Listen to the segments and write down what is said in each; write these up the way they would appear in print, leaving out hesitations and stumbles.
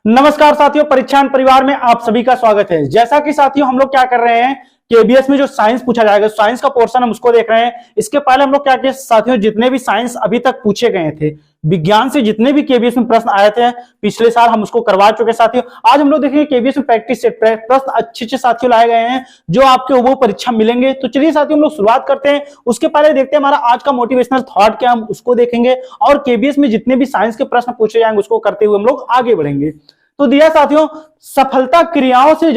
नमस्कार साथियों, परीक्षान परिवार में आप सभी का स्वागत है। जैसा कि साथियों हम लोग क्या कर रहे हैं, केबीएस में जो साइंस पूछा जाएगा, साइंस का पोर्शन हम उसको देख रहे हैं। इसके पहले हम लोग क्या किए साथियों, जितने भी साइंस अभी तक पूछे गए थे, विज्ञान से जितने भी केबीएस में प्रश्न आए थे पिछले साल, हम उसको करवा चुके साथियों। आज हम लोग देखेंगे केबीएस में प्रैक्टिस सेट प्रश्न अच्छे साथियों लाए गए हैं जो आपके वो परीक्षा मिलेंगे। तो चलिए साथियों हम लोग शुरुआत करते हैं। उसके पहले देखते हैं हमारा आज का मोटिवेशनल थॉट क्या, हम उसको देखेंगे और केबीएस में जितने भी साइंस के प्रश्न पूछे जाएंगे उसको करते हुए हम लोग आगे बढ़ेंगे। तो दिया साथियों, सफलता क्रियाओं से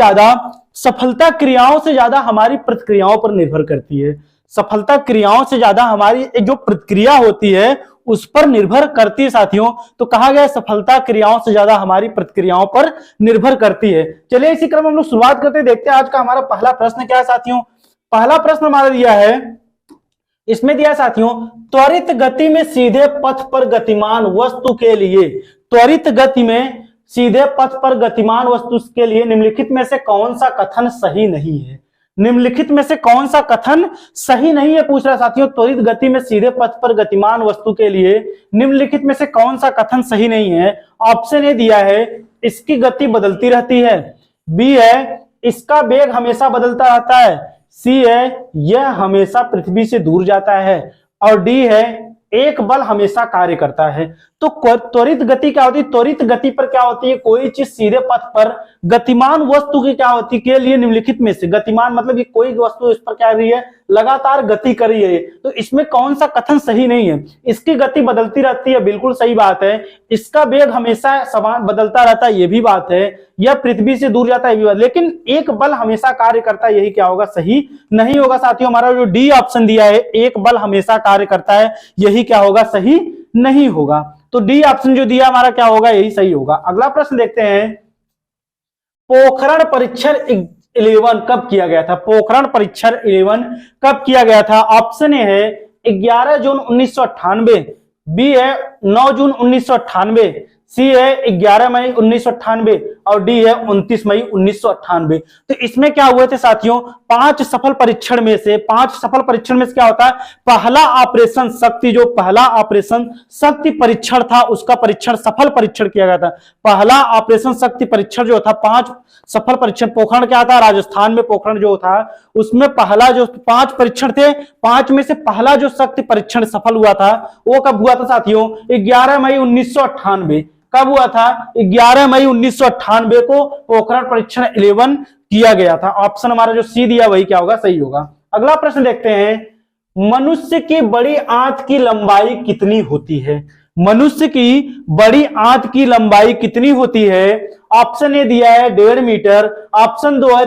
ज्यादा हमारी प्रतिक्रियाओं पर निर्भर करती है। सफलता क्रियाओं से ज्यादा हमारी जो प्रतिक्रिया होती है उस पर निर्भर करती है साथियों। तो कहा गया सफलता क्रियाओं से ज्यादा हमारी प्रतिक्रियाओं पर निर्भर करती है। चलिए इसी क्रम हम लोग शुरुआत करते हैं, देखते हैं आज का हमारा पहला प्रश्न क्या है साथियों। पहला प्रश्न हमारा दिया है, इसमें दिया साथियों, त्वरित गति में सीधे पथ पर गतिमान वस्तु के लिए, त्वरित गति में सीधे पथ पर गतिमान वस्तु के लिए निम्नलिखित में से कौन सा कथन सही नहीं है। निम्नलिखित में से कौन सा कथन सही नहीं है पूछ रहा साथियों। त्वरित गति में सीधे पथ पर गतिमान वस्तु के लिए निम्नलिखित में से कौन सा कथन सही नहीं है। ऑप्शन ए दिया है, इसकी गति बदलती रहती है। बी है, इसका वेग हमेशा बदलता रहता है। सी है, यह हमेशा पृथ्वी से दूर जाता है। और डी है, एक बल हमेशा कार्य करता है। तो त्वरित गति क्या होती है, त्वरित गति पर क्या होती है, कोई चीज सीधे पथ पर गतिमान वस्तु की क्या होती है के लिए निम्नलिखित में से, गतिमान मतलब कि कोई वस्तु इस पर क्या रही है, लगातार गति कर रही है। तो इसमें कौन सा कथन सही नहीं है। इसकी गति बदलती रहती है, बिल्कुल सही बात है। इसका वेग हमेशा समान बदलता रहता है, ये भी बात है। यह पृथ्वी से दूर जाता है, ये भी बात। लेकिन एक बल हमेशा कार्य करता है, यही क्या होगा, सही नहीं होगा साथियों। हमारा जो डी ऑप्शन दिया है, एक बल हमेशा कार्य करता है, यही क्या होगा, सही नहीं होगा। तो डी ऑप्शन जो दिया हमारा क्या होगा, यही सही होगा। अगला प्रश्न देखते हैं, पोखरण परीक्षण 11 कब किया गया था। पोखरण परीक्षण 11 कब किया गया था। ऑप्शन ए है 11 जून 1998, बी है 9 जून 1998, सी है 11 मई 1998 और डी है 29 मई 1998। तो इसमें क्या हुए थे साथियों, 5 सफल परीक्षण में से क्या होता है, पहला ऑपरेशन शक्ति, जो पहला ऑपरेशन शक्ति परीक्षण था उसका परीक्षण सफल परीक्षण किया गया था। पहला ऑपरेशन शक्ति परीक्षण जो था, 5 सफल परीक्षण, पोखरण क्या था, राजस्थान में पोखरण जो था, उसमें पहला जो 5 परीक्षण थे, 5 में से पहला जो शक्ति परीक्षण सफल हुआ था वो कब हुआ था साथियों, 11 मई 1998। कब हुआ था, 11 मई 1998 को पोखरण परीक्षण 11 किया गया था। ऑप्शन हमारा जो सी दिया वही क्या होगा, सही होगा। अगला प्रश्न देखते हैं, मनुष्य की बड़ी आंत की लंबाई कितनी होती है। मनुष्य की बड़ी आंत की लंबाई कितनी होती है। ऑप्शन ए दिया है 1.5 मीटर, ऑप्शन 2 है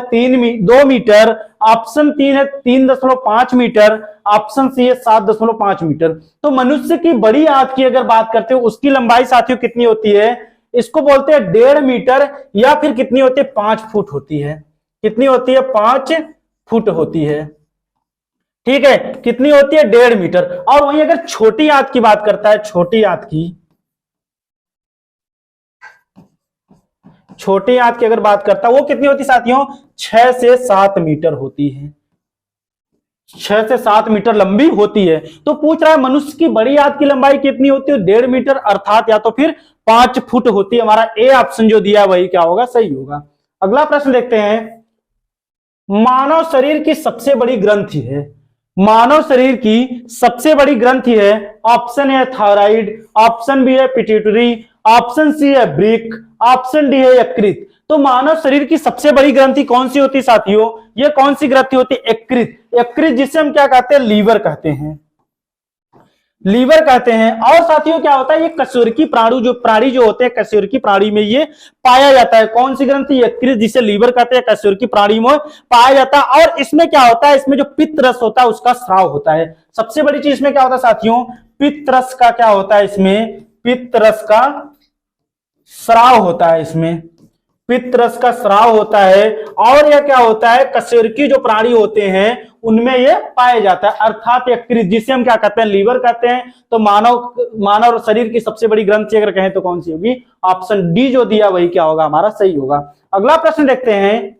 2 मीटर, ऑप्शन 3 है 3.5 मीटर, ऑप्शन सी है 7.5 मीटर। तो मनुष्य की बड़ी आंत की अगर बात करते हो, उसकी लंबाई साथियों कितनी होती है, इसको बोलते हैं 1.5 मीटर, या फिर कितनी होती है, 5 फुट होती है। कितनी होती है, 5 फुट होती है। ठीक है, कितनी होती है, 1.5 मीटर। और वहीं अगर छोटी आंत की बात करता है, छोटी आंत की अगर बात करता है, वो कितनी होती है साथियों, 6 से 7 मीटर होती है। 6 से 7 मीटर लंबी होती है। तो पूछ रहा है मनुष्य की बड़ी आंत की लंबाई कितनी होती है, 1.5 मीटर, अर्थात या तो फिर 5 फुट होती है। हमारा ए ऑप्शन जो दिया वही क्या होगा, सही होगा। अगला प्रश्न देखते हैं, मानव शरीर की सबसे बड़ी ग्रंथि है। मानव शरीर की सबसे बड़ी ग्रंथि है। Option A thyroid, option B है पिट्यूटरी, ऑप्शन सी है ब्रिक, ऑप्शन डी है यकृत। तो मानव शरीर की सबसे बड़ी ग्रंथि कौन सी होती है साथियों, ये कौन सी ग्रंथि होती है, यकृत। यकृत जिसे हम क्या कहते हैं, लीवर कहते हैं, लीवर कहते हैं। और साथियों क्या होता है, ये कशेरुकी प्राणी जो होते हैं, कशेरुकी प्राणी में ये पाया जाता है। कौन सी ग्रंथि, यकृत, जिसे लीवर कहते हैं, कशेरुकी प्राणी में पाया जाता है। और इसमें क्या होता है, इसमें जो पित्त रस होता है उसका स्राव होता है। सबसे बड़ी चीज इसमें क्या होता है साथियों, पित्त रस का क्या होता है, इसमें पित्त रस का स्राव होता है, इसमें पित्त रस का स्राव होता है। और यह क्या होता है, कशेरुकी जो प्राणी होते हैं उनमें यह पाया जाता है, अर्थात यकृत, जिसे हम क्या कहते हैं, लीवर कहते हैं। तो मानव शरीर की सबसे बड़ी ग्रंथि अगर कहें तो कौन सी होगी, ऑप्शन डी जो दिया वही क्या होगा, हमारा सही होगा। अगला प्रश्न देखते हैं,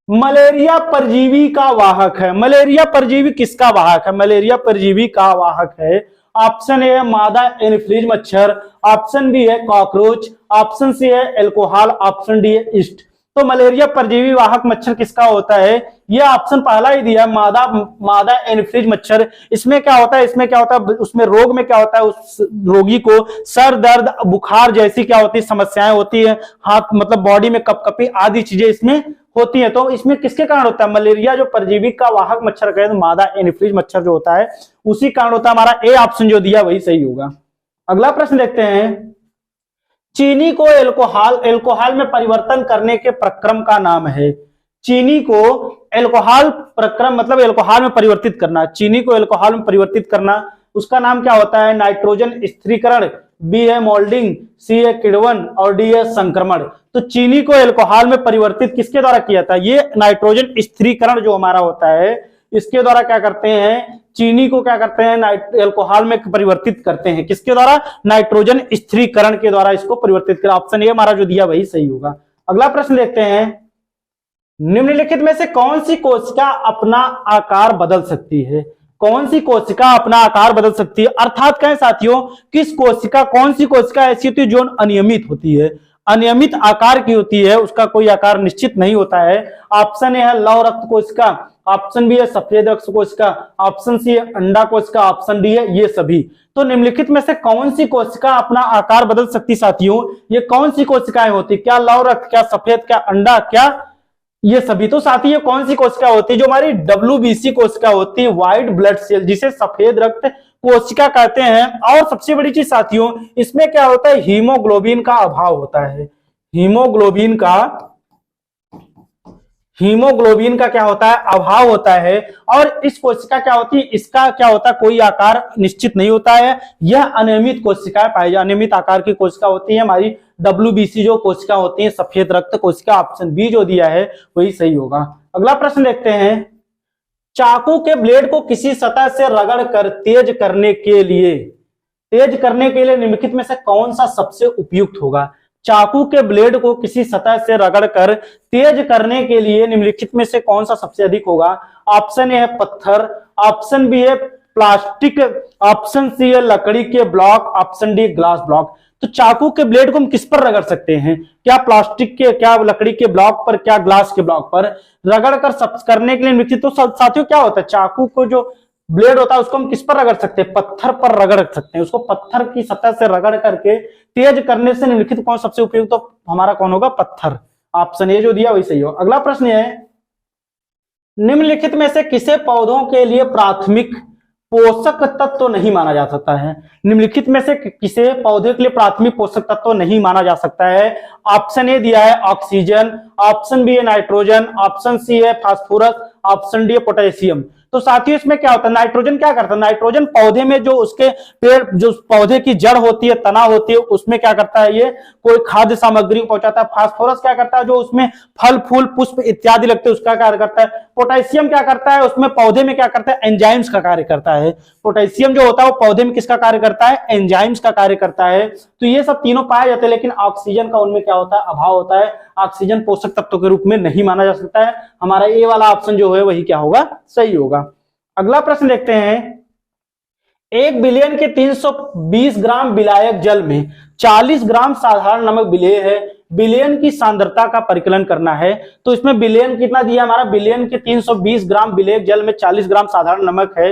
मलेरिया परजीवी का वाहक है। मलेरिया परजीवी किसका वाहक है, मलेरिया परजीवी का वाहक है। ऑप्शन ए है मादा एनोफिलीज मच्छर, ऑप्शन बी है कॉकरोच, ऑप्शन सी है एल्कोहल, ऑप्शन डी है ईस्ट। तो मलेरिया परजीवी वाहक मच्छर किसका होता है? ये ऑप्शन पहला ही दिया है, मादा एनोफिलीज मच्छर। इसमें क्या होता है, उसमें रोग में क्या होता है, उस रोगी को सर दर्द, बुखार जैसी क्या होती है समस्याएं होती है, हाथ मतलब बॉडी में कपकपी आदि चीजें इसमें होती है। तो इसमें किसके कारण होता है? मलेरिया जो परजीवी का वाहक मच्छर कहे तो मादा एनोफिलीज मच्छर जो होता है उसी कारण होता है। हमारा ए ऑप्शन जो दिया वही सही होगा। अगला प्रश्न देखते हैं, चीनी को एल्कोहल में परिवर्तन करने के प्रक्रम का नाम है। चीनी को एल्कोहल प्रक्रम मतलब एल्कोहल में परिवर्तित करना, चीनी को एल्कोहल में परिवर्तित करना, उसका नाम क्या होता है? नाइट्रोजन स्थिरीकरण, बी है मोल्डिंग, सी है किण्वन और डी है संक्रमण। तो चीनी को एल्कोहल में परिवर्तित किसके द्वारा किया था? ये नाइट्रोजन स्थिरीकरण जो हमारा होता है इसके द्वारा क्या करते हैं, चीनी को क्या करते हैं एल्कोहल में परिवर्तित करते हैं। किसके द्वारा? नाइट्रोजन स्थिरीकरण के द्वारा इसको परिवर्तित कर। ऑप्शन ए हमारा जो दिया वही सही होगा। अगला प्रश्न देखते हैं, निम्नलिखित में से कौन सी कोशिका अपना आकार बदल सकती है? कौन सी कोशिका अपना आकार बदल सकती है? अर्थात कहें साथियों, कौन सी कोशिका ऐसी होती है जो अनियमित होती है, अनियमित आकार की होती है, उसका कोई आकार निश्चित नहीं होता है। ऑप्शन ए है लौह रक्त कोशिका, ऑप्शन बी है सफेद रक्त कोशिका, ऑप्शन सी है अंडा कोशिका, ऑप्शन डी है ये सभी। तो निम्नलिखित में से कौन सी कोशिका अपना आकार बदल सकती साथियों? ये कौन सी कोशिकाएं होती? क्या लौह रक्त, क्या सफेद, क्या अंडा, क्या ये सभी? तो साथी ये कौन सी कोशिका होती है? जो हमारी WBC कोशिका होती है, व्हाइट ब्लड सेल, जिसे सफेद रक्त कोशिका कहते हैं। और सबसे बड़ी चीज साथियों, इसमें क्या होता है? हीमोग्लोबिन का अभाव होता है। हीमोग्लोबिन का क्या होता है? अभाव होता है। और इस कोशिका क्या होती है? इसका क्या होता है? कोई आकार निश्चित नहीं होता है। यह अनियमित कोशिकाएं पाई जाती, अनियमित आकार की कोशिका होती है हमारी WBC जो कोशिका होती है, सफेद रक्त कोशिका। ऑप्शन बी जो दिया है वही सही होगा। अगला प्रश्न देखते हैं, चाकू के ब्लेड को किसी सतह से रगड़ कर तेज करने के लिए निम्नलिखित में से कौन सा सबसे उपयुक्त होगा? चाकू के ब्लेड को किसी सतह से रगड़कर तेज करने के लिए निम्नलिखित में से कौन सा सबसे अधिक होगा? ऑप्शन ए है पत्थर, ऑप्शन बी है प्लास्टिक, ऑप्शन सी है लकड़ी के block, option D glass block. तो चाकू के ब्लेड को हम किस पर रगड़ सकते हैं? क्या प्लास्टिक के, क्या लकड़ी के ब्लॉक पर, क्या ग्लास के ब्लॉक पर? रगड़ कर करने के लिए निम्नलिखित, तो साथियों क्या होता है? चाकू को जो ब्लेड होता है उसको हम किस पर रगड़ सकते हैं? पत्थर पर रगड़ सकते हैं। उसको पत्थर की सतह से रगड़ करके तेज करने से निम्नलिखित कौन सबसे उपयुक्त? तो हमारा कौन होगा? पत्थर। ऑप्शन ए जो दिया वही सही होगा। अगला प्रश्न है, निम्नलिखित में से किसे पौधों के लिए प्राथमिक पोषक तत्व नहीं माना जा सकता है? निम्नलिखित में से किसे पौधे के लिए प्राथमिक पोषक तत्व नहीं माना जा सकता है? ऑप्शन ए दिया है ऑक्सीजन, ऑप्शन बी है नाइट्रोजन, ऑप्शन सी है फास्फोरस, ऑप्शन डी है पोटेशियम। तो साथियों इसमें क्या होता है? नाइट्रोजन क्या करता है? नाइट्रोजन पौधे में जो उसके पेड़, जो पौधे की जड़ होती है, तना होती है, उसमें क्या करता है? ये कोई खाद्य सामग्री पहुंचाता है। फास्फोरस क्या करता है? जो उसमें फल फूल पुष्प इत्यादि लगते हैं उसका कार्य करता है। पोटेशियम क्या करता है? उसमें पौधे में क्या करता है? एंजाइम्स का कार्य करता है। पोटेशियम जो होता है वो पौधे में किसका कार्य करता है? एंजाइम्स का कार्य करता है। तो ये सब तीनों पाए जाते हैं, लेकिन ऑक्सीजन का उनमें क्या होता है? अभाव होता है। ऑक्सीजन पोषक तत्व के रूप में नहीं माना जा सकता है। हमारा ए वाला ऑप्शन जो है वही क्या होगा? सही होगा। अगला प्रश्न देखते हैं, 1 बिलियन के 320 ग्राम विलायक जल में 40 ग्राम साधारण नमक विलेय है। बिलियन की सांद्रता का परिकलन करना है। तो इसमें बिलियन कितना दिया हमारा? बिलियन के 320 ग्राम विलेय जल में 40 ग्राम साधारण नमक है।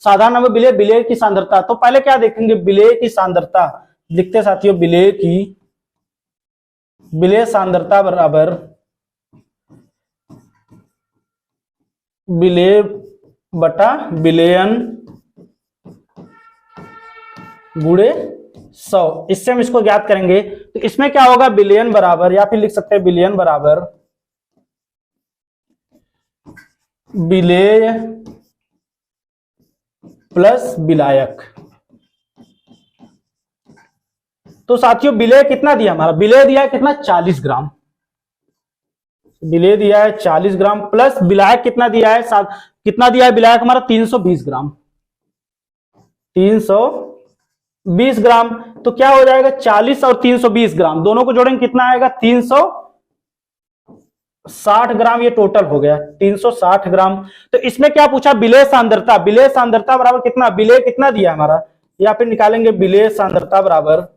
साधारण नमक विलेय, विलेय की सांद्रता। तो पहले क्या देखेंगे? विलेय की सांद्रता लिखते साथियों, विलेय सांद्रता बराबर विलेय बटा बिलियन गुणे 100। इससे हम इसको ज्ञात करेंगे। तो इसमें क्या होगा? बिलियन बराबर, या फिर लिख सकते हैं बिलियन बराबर विलेय प्लस विलायक। तो साथियों विलेय कितना दिया हमारा? विलेय दिया है कितना? 40 ग्राम। विलेय दिया है 40 ग्राम प्लस विलायक कितना दिया है? कितना दिया है विलायक हमारा? 320 ग्राम। 320 ग्राम। तो क्या हो जाएगा? 40 और 320 ग्राम दोनों को जोड़ेंगे कितना आएगा? 360 ग्राम। ये टोटल हो गया 360 ग्राम। तो इसमें क्या पूछा? विलेय सांद्रता। विलेय सांद्रता बराबर कितना? विलेय कितना दिया हमारा? या फिर निकालेंगे विलेय सांद्रता बराबर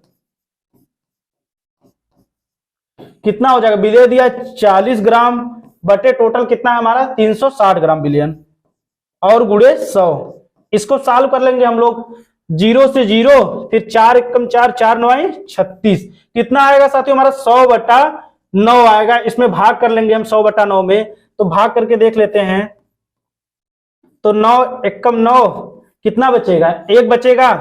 कितना हो जाएगा, बिलियन दिया 40 ग्राम बटे टोटल कितना है हमारा 360 ग्राम बिलियन और गुड़े 100। इसको सॉल्व कर लेंगे हम लोग, 0 से 0, फिर 4 एकम 4, 4 9 36, कितना आएगा साथियों हमारा 100/9 आएगा। इसमें भाग कर लेंगे हम 100/9 में, तो भाग करके देख लेते हैं। तो 9 एकम 9 कितना बचेगा, 1 बचेगा,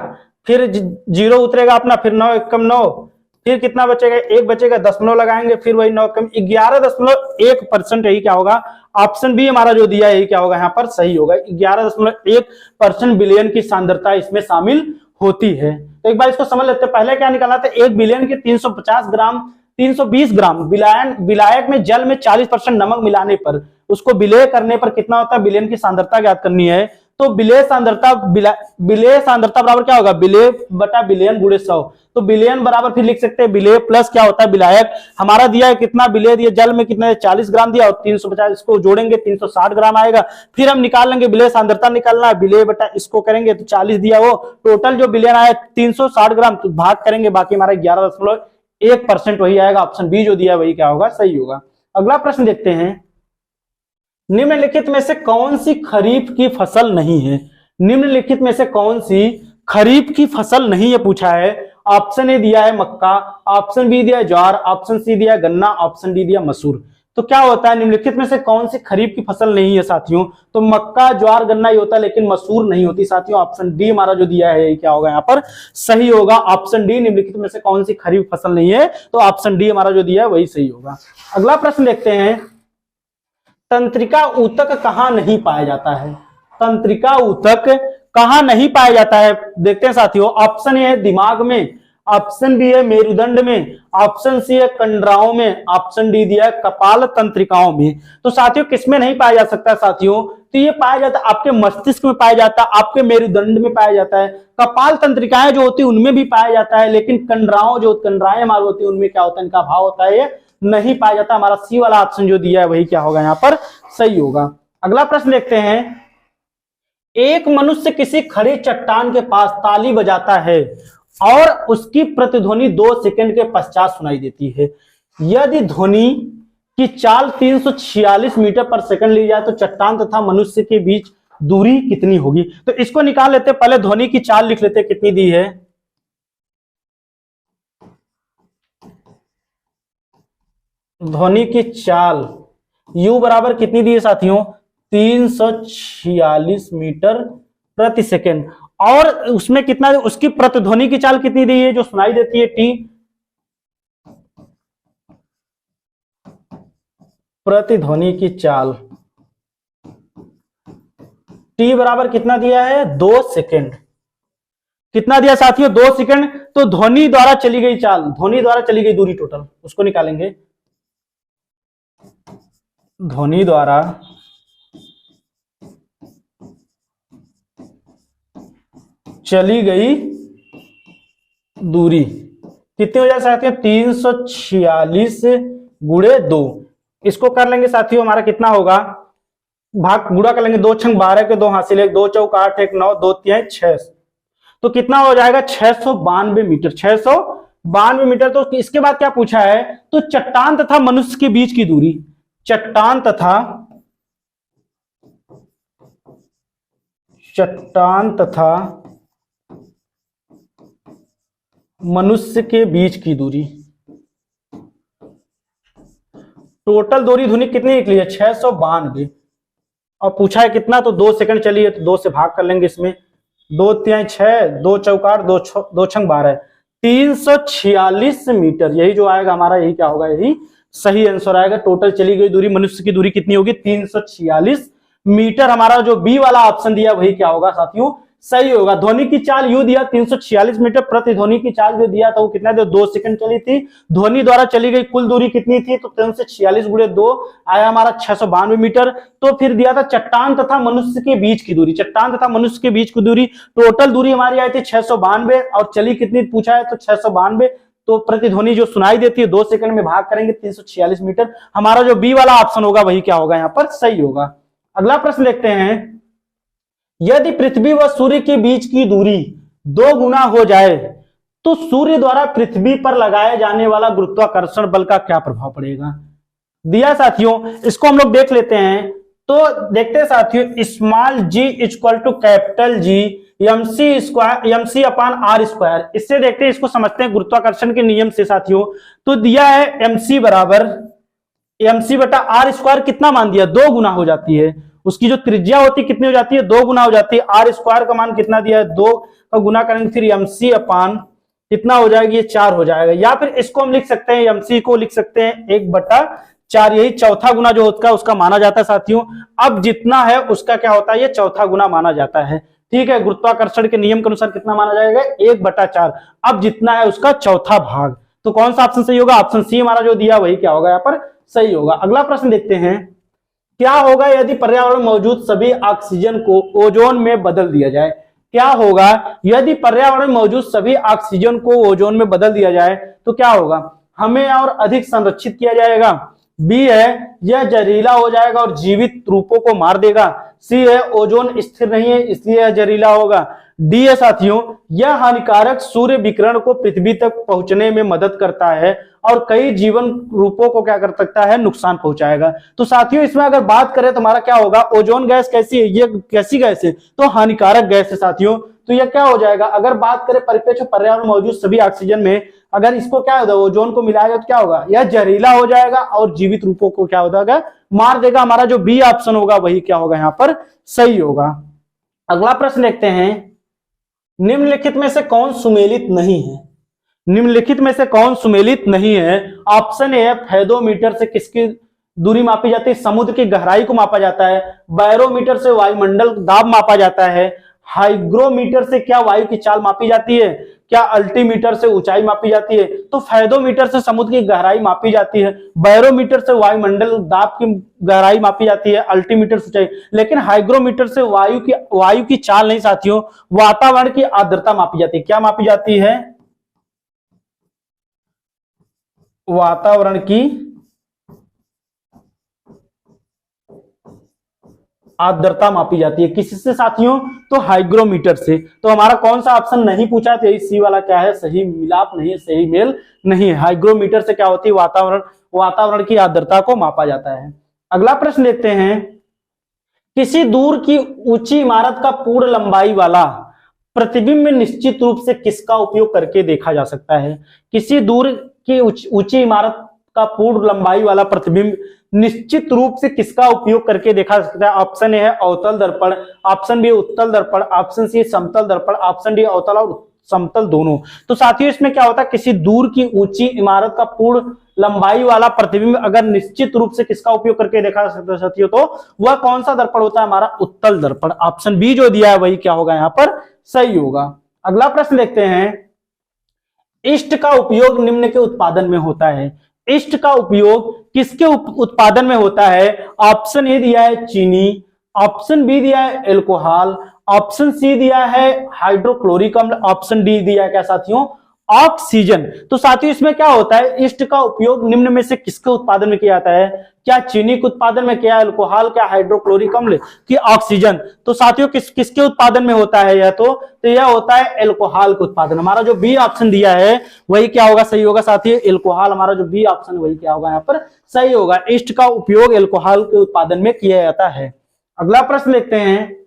फिर 0 उतरेगा अपना, फिर 9 एकम 9, फिर कितना बचेगा, 1 बचेगा, दशमलव लगाएंगे, फिर वही 9 कम 11.1%। यही क्या होगा, ऑप्शन बी हमारा जो दिया है यही क्या होगा यहाँ पर सही होगा। 11.1% बिलियन की सांद्रता इसमें शामिल होती है। तो एक बार इसको समझ लेते हैं। पहले क्या निकाला था, 1 बिलियन के 350 ग्राम 320 ग्राम विलायक में जल में 40% नमक मिलाने पर, उसको विलेय करने पर कितना होता है, बिलियन की सांद्रता ज्ञात करनी है। तो विलेय सांद्रता बराबर क्या होगा, विलेय बटा बिलियन गुणे 100। तो बिलियन बराबर फिर लिख सकते हैं विलेय प्लस क्या होता है विलायक। हमारा दिया है कितना, विलेय दिया जल में कितना 40 ग्राम दिया और 350, इसको जोड़ेंगे 360 ग्राम आएगा। फिर हम निकाल लेंगे विलेय सांद्रता निकालना है, विलेय बटा इसको करेंगे तो 40 दिया, वो टोटल जो बिलियन आया 360 ग्राम, तो भाग करेंगे बाकी हमारा 11.1% वही आएगा। ऑप्शन बी जो दिया वही क्या होगा, सही होगा। अगला प्रश्न देखते हैं, निम्नलिखित में से कौन सी खरीफ की फसल नहीं है। निम्नलिखित में से कौन सी खरीफ की फसल नहीं है पूछा है। ऑप्शन ए दिया है मक्का, ऑप्शन बी दिया है ज्वार, ऑप्शन सी दिया है गन्ना, ऑप्शन डी दिया मसूर। तो क्या होता है, निम्नलिखित में से कौन सी खरीफ की फसल नहीं है साथियों, तो मक्का ज्वार गन्ना ही होता है, लेकिन मसूर नहीं होती साथियों। ऑप्शन डी हमारा जो दिया है क्या होगा यहाँ पर सही होगा। ऑप्शन डी, निम्नलिखित में से कौन सी खरीफ फसल नहीं है, तो ऑप्शन डी हमारा जो दिया है वही सही होगा। अगला प्रश्न देखते हैं, तंत्रिका ऊतक कहां नहीं पाया जाता है। तंत्रिका ऊतक कहां नहीं पाया जाता है, देखते हैं साथियों। ऑप्शन ए है दिमाग में, ऑप्शन बी है मेरुदंड में, ऑप्शन सी है कंडराओं में, ऑप्शन डी दिया है कपाल तंत्रिकाओं में। तो साथियों किसमें नहीं पाया जा सकता साथियों, तो ये पाया जाता है आपके मस्तिष्क में पाया जाता है, आपके मेरुदंड में पाया जाता है, कपाल तंत्रिकाएं जो होती है उनमें भी पाया जाता है, लेकिन कंडराओं जो कंडराएं हमारी होती है उनमें क्या होता है, इनका अभाव होता है, ये नहीं पाया जाता। हमारा सी वाला ऑप्शन जो दिया है वही क्या होगा यहाँ पर सही होगा। अगला प्रश्न देखते हैं, एक मनुष्य किसी खड़ी चट्टान के पास ताली बजाता है और उसकी प्रतिध्वनि 2 सेकंड के पश्चात सुनाई देती है। यदि ध्वनि की चाल 346 मीटर पर सेकंड ली जाए तो चट्टान तथा मनुष्य के बीच दूरी कितनी होगी। तो इसको निकाल लेते, पहले ध्वनि की चाल लिख लेते कितनी दी है। ध्वनि की चाल u बराबर कितनी दी है साथियों, 346 मीटर प्रति सेकेंड, और उसमें कितना, उसकी प्रतिध्वनि की चाल कितनी दी है जो सुनाई देती है, t। प्रतिध्वनि की चाल t बराबर कितना दिया है, 2 सेकेंड। कितना दिया साथियों, 2 सेकेंड। तो ध्वनि द्वारा चली गई चाल, ध्वनि द्वारा चली गई दूरी टोटल, उसको निकालेंगे। ध्वनि द्वारा चली गई दूरी कितनी हो जाए साथियों, 346 गुणे 2। इसको कर लेंगे साथियों, हमारा कितना होगा, भाग गुणा कर लेंगे, 2 छंग 12 के 2 हासिल, 1 2 चौक 8 1 9 2 3 6, तो कितना हो जाएगा 692 मीटर। 692 मीटर। तो इसके बाद क्या पूछा है, तो चट्टान तथा मनुष्य के बीच की दूरी, चट्टान तथा मनुष्य के बीच की दूरी, टोटल दूरी ध्वनि कितनी निकली है, 692, और पूछा है कितना, तो 2 सेकंड चली है, तो 2 से भाग कर लेंगे इसमें, 2 3 6 2 चौकार 2 छंग 12, 346 मीटर। यही जो आएगा हमारा, यही क्या होगा, यही सही आंसर आएगा। टोटल चली गई दूरी, मनुष्य की दूरी कितनी होगी, 346 मीटर। हमारा जो बी वाला ऑप्शन दिया वही क्या होगा साथियों, सही होगा। ध्वनि की चाल यू दिया 346 मीटर, प्रति ध्वनि की चाल जो दिया था वो कितना दिया, 2 सेकंड चली थी। ध्वनि द्वारा चली गई कुल दूरी कितनी थी, तो 346 गुणे 2 आया हमारा 692 मीटर। तो फिर दिया था चट्टान तथा मनुष्य के बीच की दूरी, चट्टान तथा मनुष्य के बीच की दूरी, टोटल दूरी हमारी आई थी 692, और चली कितनी पूछा है, तो 692। तो प्रतिध्वनि जो सुनाई देती है 2 सेकंड में भाग करेंगे 346 मीटर। हमारा जो बी वाला ऑप्शन होगा वही क्या होगा यहाँ पर सही होगा। अगला प्रश्न देखते हैं, यदि पृथ्वी व सूर्य के बीच की दूरी 2 गुना हो जाए तो सूर्य द्वारा पृथ्वी पर लगाए जाने वाला गुरुत्वाकर्षण बल का क्या प्रभाव पड़ेगा दिया साथियों। इसको हम लोग देख लेते हैं। तो देखते हैं साथियों, small G equal to capital G MC upon R square. इससे देखते हैं, इसको समझते हैं गुरुत्वाकर्षण के नियम से साथियों। तो दिया है MC बराबर MC बटा R स्क्वायर, कितना मान दिया 2 गुना हो जाती है। उसकी जो त्रिज्या होती है कितनी हो जाती है 2 गुना हो जाती है। R स्क्वायर का मान कितना दिया है 2 का गुना करेंगे, फिर MC अपान कितना हो जाएगी ये 4 हो जाएगा। या फिर इसको हम लिख सकते हैं, MC को लिख सकते हैं 1/4, यही चौथा गुना जो होता है उसका माना जाता है साथियों। अब जितना है उसका क्या होता है, ये चौथा गुना माना जाता है। ठीक है, गुरुत्वाकर्षण के नियम के अनुसार कितना माना जाएगा 1/4। अब जितना है उसका चौथा भाग। तो कौन सा ऑप्शन सही होगा, ऑप्शन सी हमारा जो दिया वही क्या होगा यहाँ पर सही होगा। अगला प्रश्न देखते हैं, क्या होगा यदि पर्यावरण में मौजूद सभी ऑक्सीजन को ओजोन में बदल दिया जाए। क्या होगा यदि पर्यावरण में मौजूद सभी ऑक्सीजन को ओजोन में बदल दिया जाए तो क्या होगा, हमें और अधिक संरक्षित किया जाएगा। बी है यह जहरीला हो जाएगा और जीवित रूपों को मार देगा। सी है ओजोन स्थिर नहीं है इसलिए यह जहरीला होगा। डी है साथियों यह हानिकारक सूर्य विकिरण को पृथ्वी तक पहुंचने में मदद करता है और कई जीवन रूपों को क्या कर सकता है, नुकसान पहुंचाएगा। तो साथियों इसमें अगर बात करें तो हमारा क्या होगा, ओजोन गैस कैसी है, ये कैसी गैस है, तो हानिकारक गैस है साथियों। तो ये क्या हो जाएगा, अगर बात करें परिप्रेक्ष्य पर्यावरण मौजूद सभी ऑक्सीजन में अगर इसको क्या होगा ओजोन को मिलाएगा तो क्या होगा, यह जहरीला हो जाएगा और जीवित रूपों को क्या हो जाएगा, मार देगा। हमारा जो बी ऑप्शन होगा वही क्या होगा यहाँ पर सही होगा। अगला प्रश्न देखते हैं, निम्नलिखित में से कौन सुमेलित नहीं है। निम्नलिखित में से कौन सुमेलित नहीं है। ऑप्शन ए फेदोमीटर से किसकी दूरी मापी जाती है, समुद्र की गहराई को मापा जाता है। बैरोमीटर से वायुमंडल दाब मापा जाता है। हाइग्रोमीटर से क्या वायु की चाल मापी जाती है। क्या अल्टीमीटर से ऊंचाई मापी जाती है। तो फेदोमीटर से समुद्र की गहराई मापी जाती है। बैरोमीटर से वायुमंडल दाब की गहराई मापी जाती है। अल्टीमीटर से ऊंचाई। लेकिन हाइग्रोमीटर से वायु की चाल नहीं साथियों, वातावरण की आर्द्रता मापी जाती है। क्या मापी जाती है, वातावरण की आर्द्रता मापी जाती है। किससे साथियों, तो हाइग्रोमीटर से। तो हमारा कौन सा ऑप्शन नहीं पूछा तो सी वाला क्या है, सही मिलाप नहीं है, सही मेल नहीं है। हाइग्रोमीटर से क्या होती है, वातावरण की आर्द्रता को मापा जाता है। अगला प्रश्न देखते हैं, किसी दूर की ऊंची इमारत का पूर्ण लंबाई वाला प्रतिबिंब निश्चित रूप से किसका उपयोग करके देखा जा सकता है। किसी दूर की ऊंची इमारत का पूर्ण लंबाई वाला प्रतिबिंब निश्चित रूप से किसका उपयोग करके देखा जा सकता है। ऑप्शन ए है अवतल दर्पण, ऑप्शन बी उत्तल दर्पण, ऑप्शन सी समतल दर्पण, ऑप्शन डी अवतल और समतल दोनों। तो साथियों इसमें क्या होता है, किसी दूर की ऊंची इमारत का पूर्ण लंबाई वाला प्रतिबिंब अगर निश्चित रूप से किसका उपयोग करके देखा जा सकता है साथियों, तो वह कौन सा दर्पण होता है, हमारा उत्तल दर्पण। ऑप्शन बी जो दिया है वही क्या होगा यहाँ पर सही होगा। अगला प्रश्न देखते हैं, इष्ट का उपयोग निम्न के उत्पादन में होता है। इष्ट का उपयोग किसके उत्पादन में होता है। ऑप्शन ए दिया है चीनी, ऑप्शन बी दिया है एल्कोहल, ऑप्शन सी दिया है हाइड्रोक्लोरिक अम्ल, ऑप्शन डी दिया है क्या साथियों ऑक्सीजन। तो साथियों इसमें क्या होता है, इष्ट का उपयोग निम्न में से किसके उत्पादन में किया जाता है। क्या चीनी के उत्पादन में, क्या अल्कोहल, क्या हाइड्रोक्लोरिक अम्ल, कि ऑक्सीजन। तो साथियों किसके उत्पादन में होता है यह, तो यह होता है एल्कोहल के उत्पादन। हमारा जो बी ऑप्शन दिया है वही क्या होगा सही होगा साथियों, एल्कोहल। हमारा जो बी ऑप्शन वही क्या होगा यहाँ पर सही होगा। इष्ट का उपयोग एल्कोहल के उत्पादन में किया जाता है। अगला प्रश्न देखते हैं,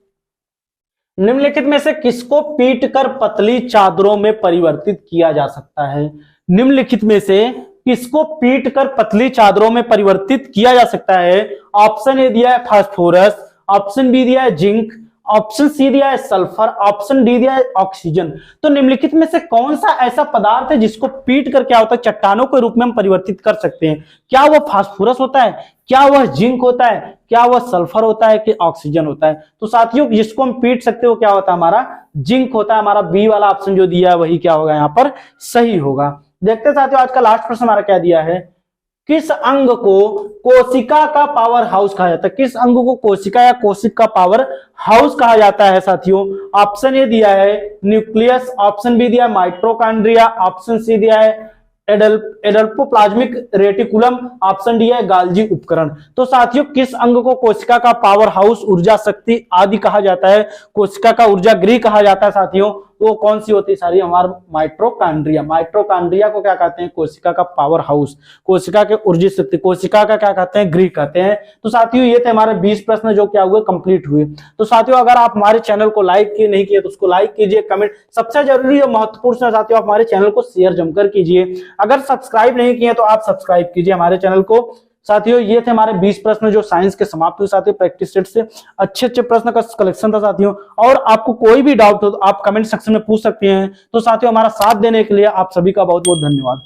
निम्नलिखित में से किसको पीटकर पतली चादरों में परिवर्तित किया जा सकता है। निम्नलिखित में से किसको पीटकर पतली चादरों में परिवर्तित किया जा सकता है। ऑप्शन ए दिया है फास्फोरस, ऑप्शन बी दिया है जिंक, ऑप्शन सी दिया है सल्फर, ऑप्शन डी दिया है ऑक्सीजन। तो निम्नलिखित में से कौन सा ऐसा पदार्थ है जिसको पीट कर क्या होता है चट्टानों के रूप में हम परिवर्तित कर सकते हैं। क्या वह फास्फोरस होता है, क्या वह जिंक होता है, क्या वह सल्फर होता है, कि ऑक्सीजन होता है। तो साथियों जिसको हम पीट सकते हो क्या होता है, हमारा जिंक होता है। हमारा बी वाला ऑप्शन जो दिया है वही क्या होगा यहाँ पर सही होगा। देखते हैं साथियों आज का लास्ट प्रश्न हमारा क्या दिया है, किस अंग को कोशिका का पावर हाउस कहा जाता है। किस अंग को कोशिका या कोशिक का पावर हाउस कहा जाता है साथियों। ऑप्शन ए दिया है न्यूक्लियस, ऑप्शन बी दिया है माइटोकॉन्ड्रिया, ऑप्शन सी दिया है एडल्पोप्लाज्मिक रेटिकुलम, ऑप्शन डी है गाल्जी उपकरण। तो साथियों किस अंग को कोशिका का पावर हाउस, ऊर्जा शक्ति आदि कहा जाता है, कोशिका का ऊर्जा गृह कहा जाता है साथियों, वो कौन सी होती है सारी? हमारे माइटोकॉन्ड्रिया। माइटोकॉन्ड्रिया को क्या कहते हैं? कोशिका का पावर हाउस, कोशिका के ऊर्जा शक्ति, कोशिका का क्या कहते हैं? गृह कहते हैं। तो साथियों ये थे हमारे 20 प्रश्न जो क्या हुए? कंप्लीट हुए। तो साथियों अगर आप हमारे चैनल को लाइक किए नहीं किए तो उसको लाइक कीजिए, कमेंट, सबसे जरूरी और महत्वपूर्ण साथियों आप हमारे चैनल को शेयर जमकर कीजिए। अगर सब्सक्राइब नहीं किए तो आप सब्सक्राइब कीजिए हमारे चैनल को। साथियों ये थे हमारे 20 प्रश्न जो साइंस के समाप्त हुए साथियों, प्रैक्टिस सेट से अच्छे अच्छे प्रश्न का कलेक्शन था साथियों। और आपको कोई भी डाउट हो तो आप कमेंट सेक्शन में पूछ सकते हैं। तो साथियों हमारा साथ देने के लिए आप सभी का बहुत बहुत धन्यवाद।